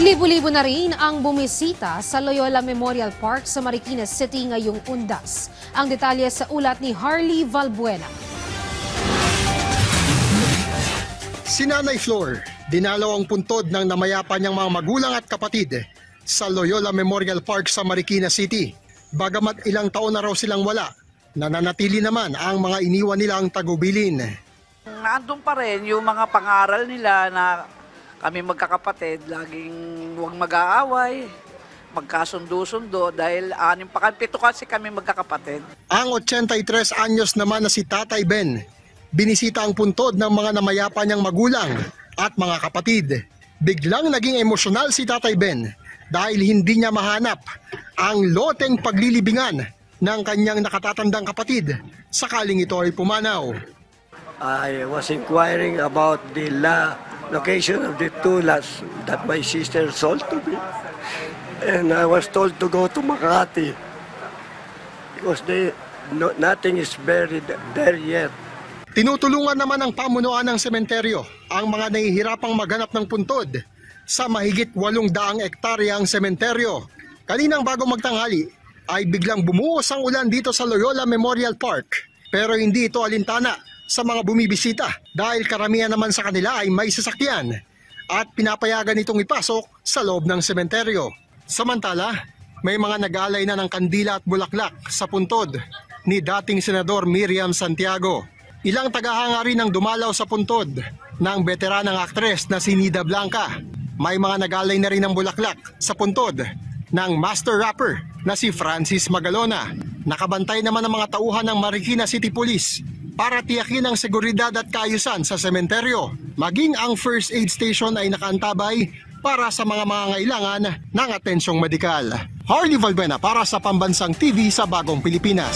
Libo-libo na rin ang bumisita sa Loyola Memorial Park sa Marikina City ngayong Undas. Ang detalye sa ulat ni Harley Valbuena. Si Nanay Flor, dinalaw ang puntod ng namayapa niyang mga magulang at kapatid sa Loyola Memorial Park sa Marikina City. Bagamat ilang taon na raw silang wala, nananatili naman ang mga iniwan nilang tagubilin. Andun pa rin yung mga pangaral nila na kami magkakapatid, laging huwag mag-aaway, magkasundo-sundo dahil pito kasi kami magkakapatid. Ang 83 anyos naman na si Tatay Ben, binisita ang puntod ng mga namayapa niyang magulang at mga kapatid. Biglang naging emosyonal si Tatay Ben dahil hindi niya mahanap ang loteng paglilibingan ng kanyang nakatatandang kapatid sakaling ito ay pumanaw. I was inquiring about the location of the two lots that my sister sold to me. And I was told to go to Makati because nothing is buried there yet. Tinutulungan naman ng pamunuan ng sementeryo ang mga nahihirapang maghanap ng puntod sa mahigit 800 ektaryang sementeryo. Kaninang bago magtanghali ay biglang bumuhos ang ulan dito sa Loyola Memorial Park. Pero hindi ito alintana sa mga bumibisita dahil karamihan naman sa kanila ay may sasakyan at pinapayagan itong ipasok sa loob ng sementeryo. Samantala, may mga nag-alay na ng kandila at bulaklak sa puntod ni dating Senador Miriam Santiago. Ilang tagahanga rin ang dumalaw sa puntod ng veteranang aktres na si Nida Blanca. May mga nag-alay na rin ng bulaklak sa puntod ng master rapper na si Francis Magalona. Nakabantay naman ang mga tauhan ng Marikina City Police para tiyakin ang seguridad at kaayusan sa sementeryo. Maging ang first aid station ay nakaantabay para sa mga mangangailangan ng atensyong medikal. Harley Valbuena para sa Pambansang TV sa Bagong Pilipinas.